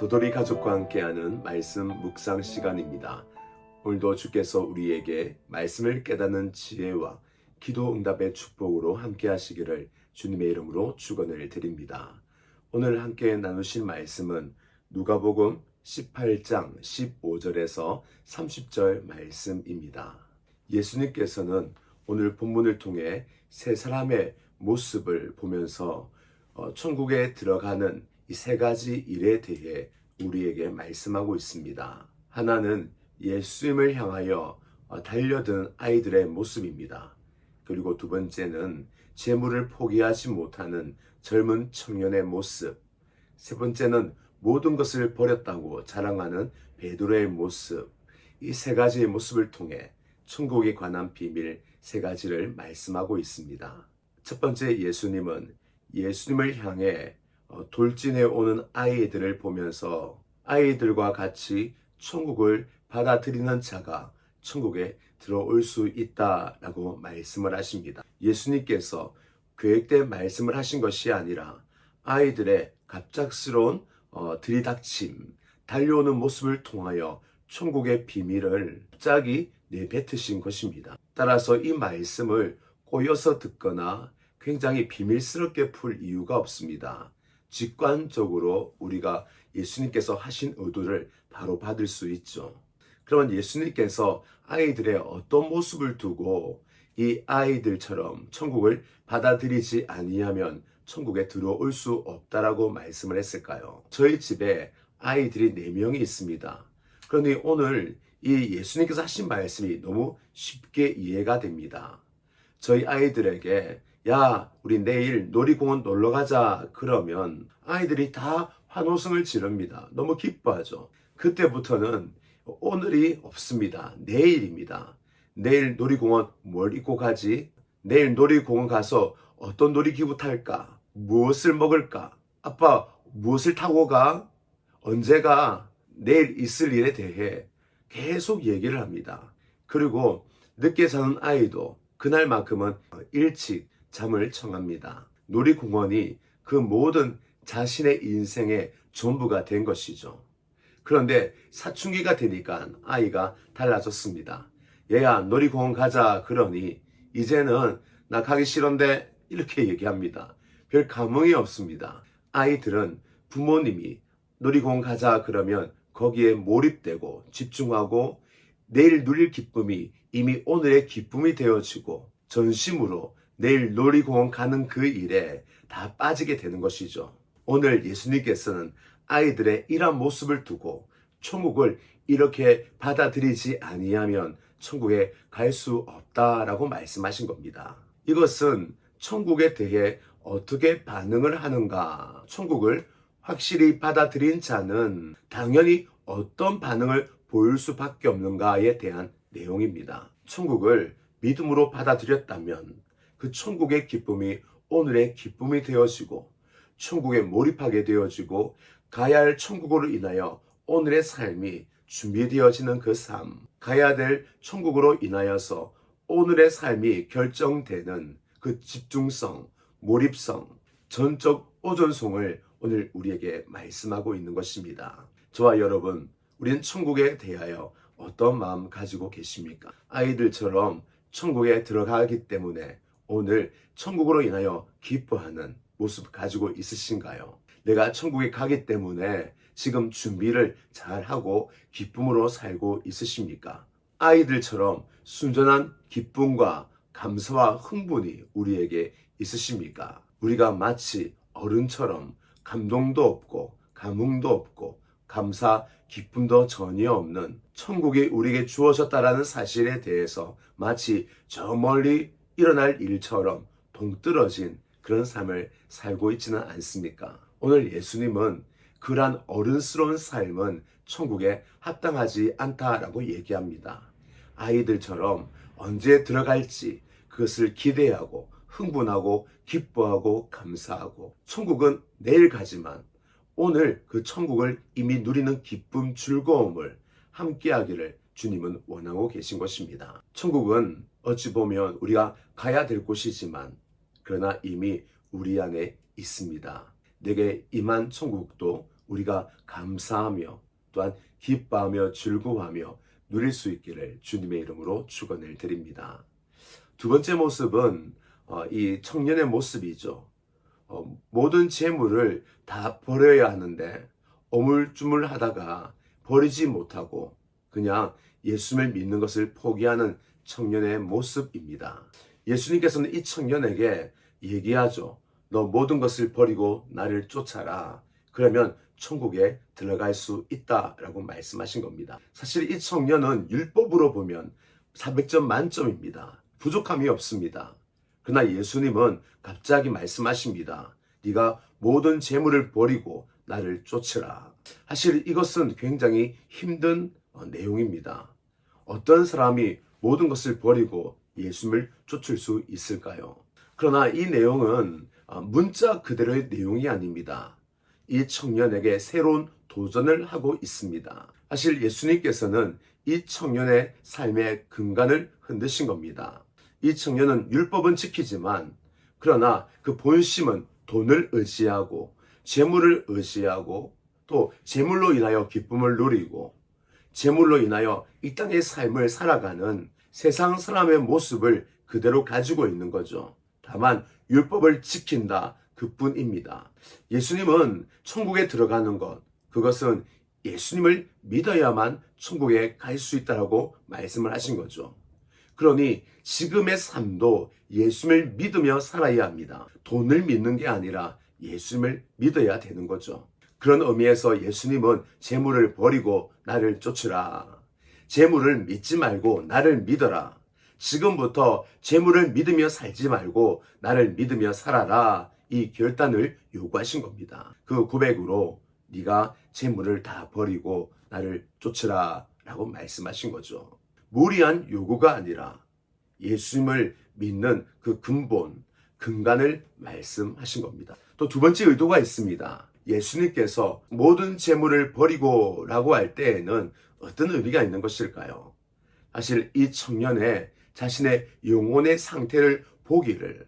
도돌이 가족과 함께하는 말씀 묵상 시간입니다. 오늘도 주께서 우리에게 말씀을 깨닫는 지혜와 기도 응답의 축복으로 함께 하시기를 주님의 이름으로 축원을 드립니다. 오늘 함께 나누실 말씀은 누가복음 18장 15절에서 30절 말씀입니다. 예수님께서는 오늘 본문을 통해 세 사람의 모습을 보면서 천국에 들어가는 이 세 가지 일에 대해 우리에게 말씀하고 있습니다. 하나는 예수님을 향하여 달려든 아이들의 모습입니다. 그리고 두 번째는 재물을 포기하지 못하는 젊은 청년의 모습. 세 번째는 모든 것을 버렸다고 자랑하는 베드로의 모습. 이 세 가지의 모습을 통해 천국에 관한 비밀 세 가지를 말씀하고 있습니다. 첫 번째, 예수님을 향해 돌진해 오는 아이들을 보면서 아이들과 같이 천국을 받아들이는 자가 천국에 들어올 수 있다라고 말씀을 하십니다. 예수님께서 계획된 말씀을 하신 것이 아니라 아이들의 갑작스러운 들이닥침, 달려오는 모습을 통하여 천국의 비밀을 갑자기 내뱉으신 것입니다. 따라서 이 말씀을 꼬여서 듣거나 굉장히 비밀스럽게 풀 이유가 없습니다. 직관적으로 우리가 예수님께서 하신 의도를 바로 받을 수 있죠. 그러면 예수님께서 아이들의 어떤 모습을 두고 이 아이들처럼 천국을 받아들이지 아니하면 천국에 들어올 수 없다라고 말씀을 했을까요? 저희 집에 아이들이 4명이 있습니다. 그러니 오늘 이 예수님께서 하신 말씀이 너무 쉽게 이해가 됩니다. 저희 아이들에게 야, 우리 내일 놀이공원 놀러 가자 그러면 아이들이 다 환호성을 지릅니다. 너무 기뻐하죠. 그때부터는 오늘이 없습니다. 내일입니다. 내일 놀이공원 뭘 입고 가지? 내일 놀이공원 가서 어떤 놀이기구 탈까? 무엇을 먹을까? 아빠 무엇을 타고 가? 언제 가? 내일 있을 일에 대해 계속 얘기를 합니다. 그리고 늦게 자는 아이도 그날만큼은 일찍 잠을 청합니다. 놀이공원이 그 모든 자신의 인생의 전부가 된 것이죠. 그런데 사춘기가 되니까 아이가 달라졌습니다. 얘야 놀이공원 가자 그러니 이제는 나 가기 싫은데 이렇게 얘기합니다. 별 감흥이 없습니다. 아이들은 부모님이 놀이공원 가자 그러면 거기에 몰입되고 집중하고 내일 누릴 기쁨이 이미 오늘의 기쁨이 되어지고 전심으로 내일 놀이공원 가는 그 일에 다 빠지게 되는 것이죠. 오늘 예수님께서는 아이들의 이러한 모습을 두고 천국을 이렇게 받아들이지 아니하면 천국에 갈 수 없다라고 말씀하신 겁니다. 이것은 천국에 대해 어떻게 반응을 하는가? 천국을 확실히 받아들인 자는 당연히 어떤 반응을 보일 수밖에 없는가에 대한 내용입니다. 천국을 믿음으로 받아들였다면 그 천국의 기쁨이 오늘의 기쁨이 되어지고 천국에 몰입하게 되어지고 가야 할 천국으로 인하여 오늘의 삶이 준비되어지는 그 삶, 가야 될 천국으로 인하여서 오늘의 삶이 결정되는 그 집중성, 몰입성, 전적 오존성을 오늘 우리에게 말씀하고 있는 것입니다. 저와 여러분, 우리는 천국에 대하여 어떤 마음 가지고 계십니까? 아이들처럼 천국에 들어가기 때문에 오늘 천국으로 인하여 기뻐하는 모습 가지고 있으신가요? 내가 천국에 가기 때문에 지금 준비를 잘하고 기쁨으로 살고 있으십니까? 아이들처럼 순전한 기쁨과 감사와 흥분이 우리에게 있으십니까? 우리가 마치 어른처럼 감동도 없고 감흥도 없고 감사, 기쁨도 전혀 없는 천국이 우리에게 주어졌다라는 사실에 대해서 마치 저 멀리 일어날 일처럼 동떨어진 그런 삶을 살고 있지는 않습니까? 오늘 예수님은 그러한 어른스러운 삶은 천국에 합당하지 않다라고 얘기합니다. 아이들처럼 언제 들어갈지 그것을 기대하고 흥분하고 기뻐하고 감사하고 천국은 내일 가지만 오늘 그 천국을 이미 누리는 기쁨, 즐거움을 함께하기를 주님은 원하고 계신 것입니다. 천국은 어찌 보면 우리가 가야 될 곳이지만 그러나 이미 우리 안에 있습니다. 내게 임한 천국도 우리가 감사하며 또한 기뻐하며 즐거워하며 누릴 수 있기를 주님의 이름으로 축원을 드립니다. 두 번째 모습은 이 청년의 모습이죠. 모든 재물을 다 버려야 하는데 어물쭈물하다가 버리지 못하고 그냥 예수님을 믿는 것을 포기하는 청년의 모습입니다. 예수님께서는 이 청년에게 얘기하죠. 너 모든 것을 버리고 나를 쫓아라. 그러면 천국에 들어갈 수 있다라고 말씀하신 겁니다. 사실 이 청년은 율법으로 보면 400점 만점입니다. 부족함이 없습니다. 그러나 예수님은 갑자기 말씀하십니다. 네가 모든 재물을 버리고 나를 쫓으라. 사실 이것은 굉장히 힘든 내용입니다. 어떤 사람이 모든 것을 버리고 예수님을 쫓을 수 있을까요? 그러나 이 내용은 문자 그대로의 내용이 아닙니다. 이 청년에게 새로운 도전을 하고 있습니다. 사실 예수님께서는 이 청년의 삶의 근간을 흔드신 겁니다. 이 청년은 율법은 지키지만 그러나 그 본심은 돈을 의지하고 재물을 의지하고 또 재물로 인하여 기쁨을 누리고 재물로 인하여 이 땅의 삶을 살아가는 세상 사람의 모습을 그대로 가지고 있는 거죠. 다만 율법을 지킨다 그뿐입니다. 예수님은 천국에 들어가는 것, 그것은 예수님을 믿어야만 천국에 갈 수 있다고 말씀을 하신 거죠. 그러니 지금의 삶도 예수님을 믿으며 살아야 합니다. 돈을 믿는 게 아니라 예수님을 믿어야 되는 거죠. 그런 의미에서 예수님은 재물을 버리고 나를 쫓으라. 재물을 믿지 말고 나를 믿어라. 지금부터 재물을 믿으며 살지 말고 나를 믿으며 살아라. 이 결단을 요구하신 겁니다. 그 고백으로 네가 재물을 다 버리고 나를 쫓으라 라고 말씀하신 거죠. 무리한 요구가 아니라 예수님을 믿는 그 근본, 근간을 말씀하신 겁니다. 또 두 번째 의도가 있습니다. 예수님께서 모든 재물을 버리고 라고 할 때에는 어떤 의미가 있는 것일까요? 사실 이 청년의 자신의 영혼의 상태를 보기를,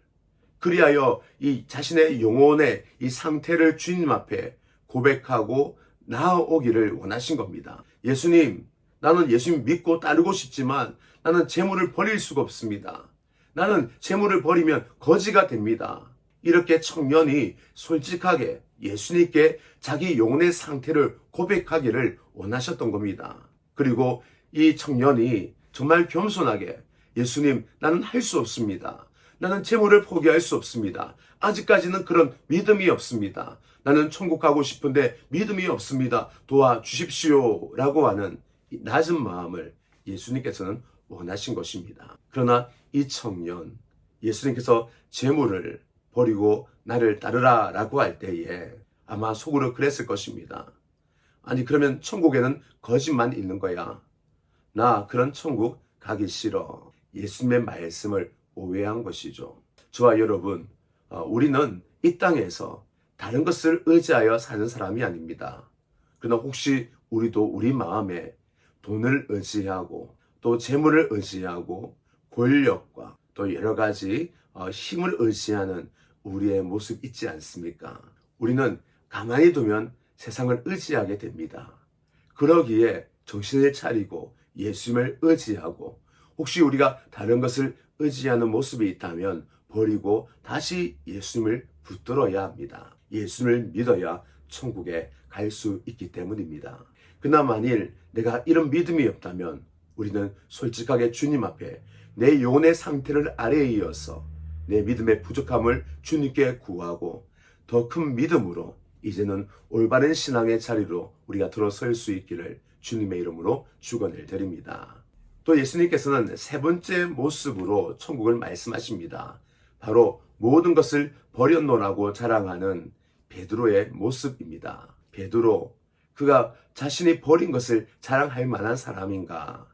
그리하여 이 자신의 영혼의 이 상태를 주님 앞에 고백하고 나아오기를 원하신 겁니다. 예수님, 나는 예수님 믿고 따르고 싶지만 나는 재물을 버릴 수가 없습니다. 나는 재물을 버리면 거지가 됩니다. 이렇게 청년이 솔직하게 예수님께 자기 영혼의 상태를 고백하기를 원하셨던 겁니다. 그리고 이 청년이 정말 겸손하게 예수님, 나는 할 수 없습니다. 나는 재물을 포기할 수 없습니다. 아직까지는 그런 믿음이 없습니다. 나는 천국 가고 싶은데 믿음이 없습니다. 도와주십시오 라고 하는 이 낮은 마음을 예수님께서는 원하신 것입니다. 그러나 이 청년, 예수님께서 재물을 버리고 나를 따르라 라고 할 때에 아마 속으로 그랬을 것입니다. 아니 그러면 천국에는 거짓만 있는 거야. 나 그런 천국 가기 싫어. 예수님의 말씀을 오해한 것이죠. 저와 여러분, 우리는 이 땅에서 다른 것을 의지하여 사는 사람이 아닙니다. 그러나 혹시 우리도 우리 마음에 돈을 의지하고 또 재물을 의지하고 권력과 또 여러 가지 힘을 의지하는 우리의 모습 있지 않습니까? 우리는 가만히 두면 세상을 의지하게 됩니다. 그러기에 정신을 차리고 예수님을 의지하고 혹시 우리가 다른 것을 의지하는 모습이 있다면 버리고 다시 예수님을 붙들어야 합니다. 예수님을 믿어야 천국에 갈 수 있기 때문입니다. 그러나 만일 내가 이런 믿음이 없다면 우리는 솔직하게 주님 앞에 내 영혼의 상태를 아래에 이어서 내 믿음의 부족함을 주님께 구하고 더 큰 믿음으로 이제는 올바른 신앙의 자리로 우리가 들어설 수 있기를 주님의 이름으로 축원을 드립니다. 또 예수님께서는 세 번째 모습으로 천국을 말씀하십니다. 바로 모든 것을 버렸노라고 자랑하는 베드로의 모습입니다. 베드로, 그가 자신이 버린 것을 자랑할 만한 사람인가?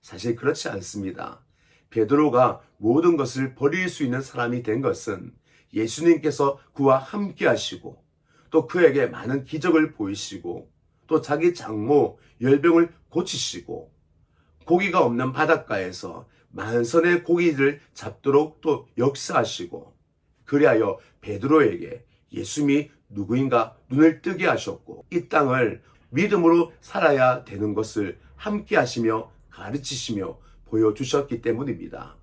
사실 그렇지 않습니다. 베드로가 모든 것을 버릴 수 있는 사람이 된 것은 예수님께서 그와 함께 하시고 또 그에게 많은 기적을 보이시고 또 자기 장모 열병을 고치시고 고기가 없는 바닷가에서 만선의 고기를 잡도록 또 역사하시고 그리하여 베드로에게 예수님이 누구인가 눈을 뜨게 하셨고 이 땅을 믿음으로 살아야 되는 것을 함께 하시며 가르치시며 보여주셨기 때문입니다.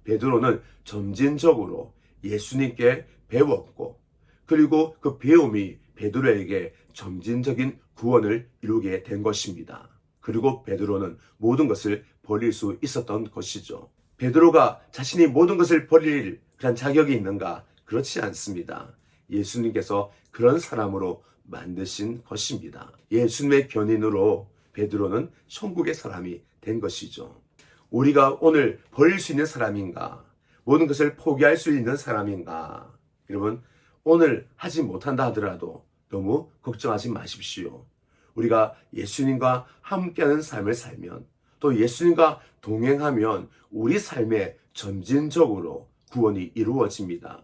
베드로는 점진적으로 예수님께 배웠고 그리고 그 배움이 베드로에게 점진적인 구원을 이루게 된 것입니다. 그리고 베드로는 모든 것을 버릴 수 있었던 것이죠. 베드로가 자신이 모든 것을 버릴 그런 자격이 있는가? 그렇지 않습니다. 예수님께서 그런 사람으로 만드신 것입니다. 예수님의 견인으로 베드로는 천국의 사람이 된 것이죠. 우리가 오늘 버릴 수 있는 사람인가? 모든 것을 포기할 수 있는 사람인가? 여러분, 오늘 하지 못한다 하더라도 너무 걱정하지 마십시오. 우리가 예수님과 함께하는 삶을 살면 또 예수님과 동행하면 우리 삶에 점진적으로 구원이 이루어집니다.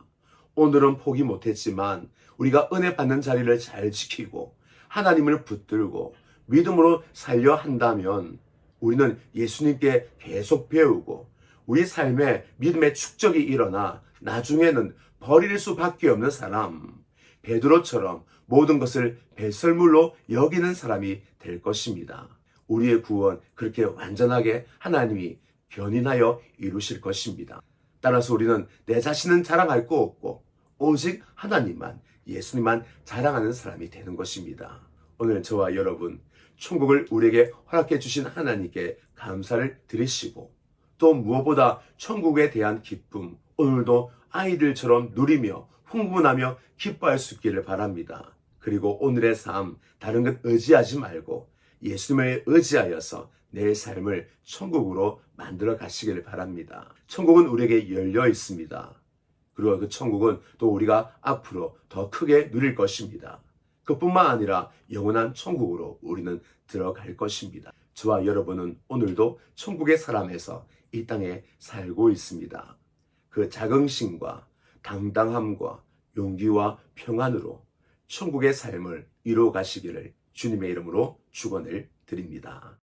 오늘은 포기 못했지만 우리가 은혜 받는 자리를 잘 지키고 하나님을 붙들고 믿음으로 살려 한다면 우리는 예수님께 계속 배우고 우리 삶에 믿음의 축적이 일어나 나중에는 버릴 수밖에 없는 사람, 베드로처럼 모든 것을 배설물로 여기는 사람이 될 것입니다. 우리의 구원 그렇게 완전하게 하나님이 견인하여 이루실 것입니다. 따라서 우리는 내 자신은 자랑할 거 없고 오직 하나님만, 예수님만 자랑하는 사람이 되는 것입니다. 오늘 저와 여러분, 천국을 우리에게 허락해 주신 하나님께 감사를 드리시고 또 무엇보다 천국에 대한 기쁨, 오늘도 아이들처럼 누리며 흥분하며 기뻐할 수 있기를 바랍니다. 그리고 오늘의 삶, 다른 것 의지하지 말고 예수님을 의지하여서 내 삶을 천국으로 만들어 가시기를 바랍니다. 천국은 우리에게 열려 있습니다. 그리고 그 천국은 또 우리가 앞으로 더 크게 누릴 것입니다. 그뿐만 아니라 영원한 천국으로 우리는 들어갈 것입니다. 저와 여러분은 오늘도 천국의 사람에서 이 땅에 살고 있습니다. 그 자긍심과 당당함과 용기와 평안으로 천국의 삶을 이루어 가시기를 주님의 이름으로 축원을 드립니다.